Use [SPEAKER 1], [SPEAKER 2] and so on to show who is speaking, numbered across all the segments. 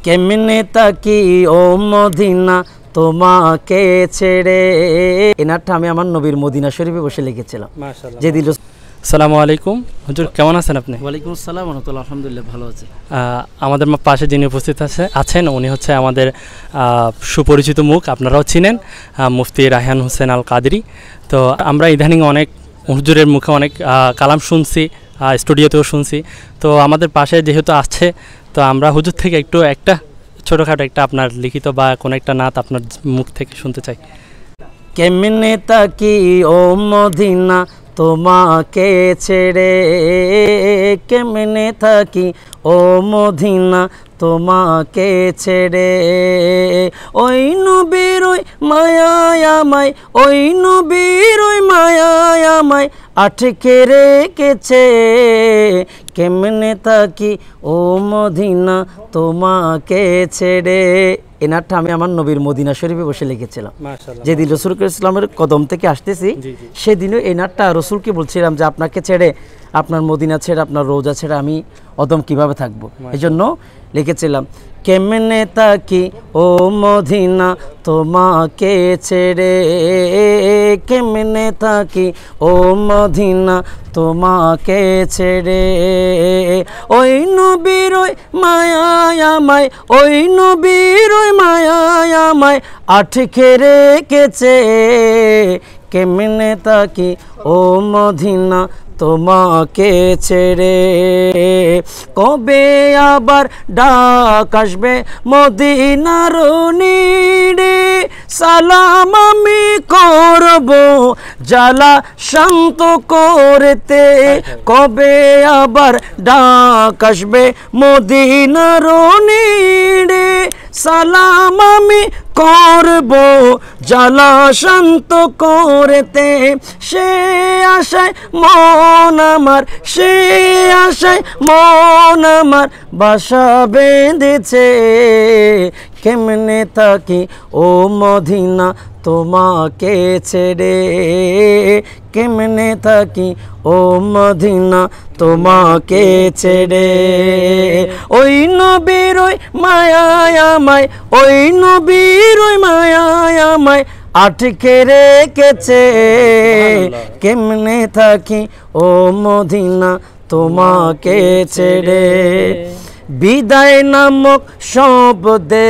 [SPEAKER 1] কেমনে তাকি ও মদিনা তোমাকে ছেড়ে। এনারটা আমি আমার নবীর মদিনা শরীফে বসে লিখেছিলাম।
[SPEAKER 2] মাশাআল্লাহ।
[SPEAKER 1] যে দিল।
[SPEAKER 2] আসসালামু আলাইকুম হুজুর, কেমন আছেন আপনি?
[SPEAKER 1] ওয়ালাইকুম আসসালাম ওয়া রাহমাতুল্লাহ। আলহামদুলিল্লাহ ভালো আছি।
[SPEAKER 2] আমাদের পাশে যিনি উপস্থিত আছেন উনি হচ্ছে আমাদের সুপরিচিত মুখ, আপনারাও চিনেন, মুফতি রায়হান হোসেন আল কাদরি। তো আমরা ইদানিং অনেক হুজুরের মুখে অনেক কালাম শুনছি, স্টুডিওতেও শুনছি। তো আমাদের পাশে যেহেতু আছে, তো আমরা হুজুর থেকে একটা ছোটোখাটো একটা আপনার লিখিত বা কোনো একটা নাত আপনার মুখ থেকে শুনতে চাই।
[SPEAKER 1] কেমনে তাকি ও মদিনা তোমাকে ছেড়ে, কেমনে থাকি ও মদিনা তোমাকে ছেড়ে। ওই নবীর ওই মায়ায় আমায়, ওই নবীর ওই মায়ায় আমায় আটকে রেখেছে। কেমনে থাকি ও মদিনা তোমাকে ছেড়ে। এনারটা আমি আমার নবীর মদিনা শরীফে বসে লিখেছিলাম। যেদিন রসুল ইসলামের কদম থেকে আসতেছি সেদিনও এনারটা রসুলকে বলছিলাম যে আপনাকে ছেড়ে, আপনার মদিনা ছেড়ে, আপনার রোজা ছেড়ে আমি অদম কিভাবে থাকবো, এই জন্য লিখেছিলাম কেমনে তাকি ও মদিনা তোমাকে ছেড়ে, কেমনে থাকি ও মদিনা তোমাকে ছেড়ে। ওই নবীর ওই মায়ায় আমায়, ওই নবীর ওই মায়ায় আমায় আটকে রেখেছে। কেমনে তাকি ও মদিনা তোমাকে ছেড়ে। কবে আবার ডাক আসবে মদিনার নিড়ে, সালাম আমি করব জ্বালা শান্ত করতে। কবে আবার ডাক আসবে মদিনার নিড়ে, সালাম আমি করব জ্বালা শান্ত করতে। সে আশায় মন আমার, সে আশায় মন আমার বাসা বেঁধেছে। কেমনে থাকি ও মদিনা তোমাকে ছেড়ে, কেমনে থাকি ও মদিনা তোমাকে ছেড়ে। ওই নবীর ওই মায়ায় আমায়, ওই নবীর ওই মায়ায় আমায় আটকে রেখেছে। কেমনে থাকি ও মদিনা তোমাকে ছেড়ে। বিদায় নামক শব্দে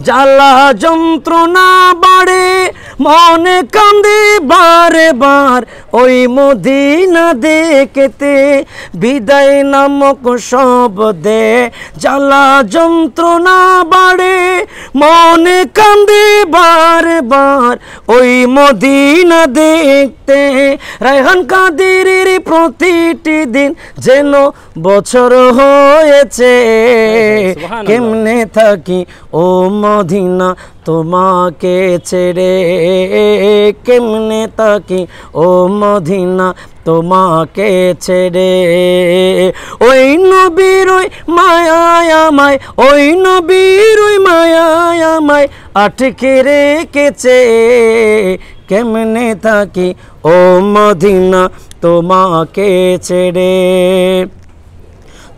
[SPEAKER 1] জ্বালা যন্ত্রণা বাড়ে, মনে কান্দে বারে বার ওই মদিনা দেখতে। বিদায় নামক শব্দে জ্বালা যন্ত্রণা বাড়ে, মনে কান্দে বারে বার ওই মদিনা দেখতে। রায়হান কাদেরের প্রতিটি দিন যেন বছর হয়েছে। কেমনে থাকি ও মদিনা তোমাকে ছেড়ে, কেমনে থাকি ও মদিনা তোমাকে ছেড়ে। ওই নবীর ওই মায়ায় আমায়, ওই নবীর ওই মায়ায় আমায় আটকে রেখেছে। কেমনে থাকি ও মদিনা তোমাকে ছেড়ে।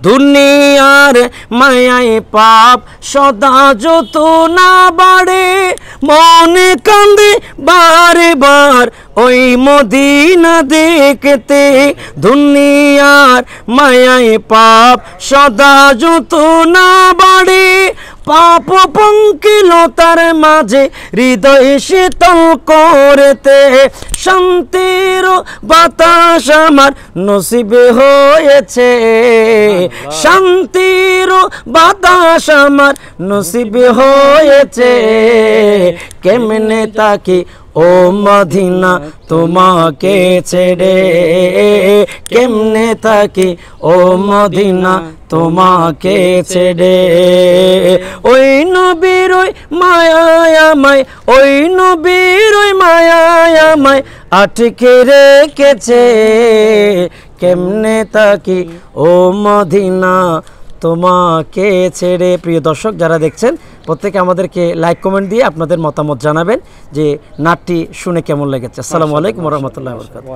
[SPEAKER 1] দুনিয়ার মায়ায় পাপ সদা যত না বাড়ে, মনে কান্দে বারে বার ওই মদিনা দেখতে। দুনিয়ার মায়ায় পাপ সদা যত না বাড়ে, পাপ পঙ্কিলতার মাঝে হৃদয় শীতল করতে। শান্তির বাতাস আমার নসিব হয়েছে, শান্তির বাতাস আমার নসিব হয়েছে। কেমনে তাকি ও মদিনা তোমাকে ছেড়ে, কেমনে থাকি ও মদিনা তোমাকে ছেড়ে। ওই নবীর ওই মায়ায় আমায়, ওই নবীর ওই মায়ায় আমায় আটকে রেখেছে। কেমনে থাকি ও মদিনা তোমাকে ছেড়ে। প্রিয় দর্শক যারা দেখছেন প্রত্যেকে আমাদেরকে লাইক কমেন্ট দিয়ে আপনাদের মতামত জানাবেন যে নাটটি শুনে কেমন লেগেছে। আসসালামু আলাইকুম ওয়া রাহমাতুল্লাহি ওয়া বারাকাতুহু।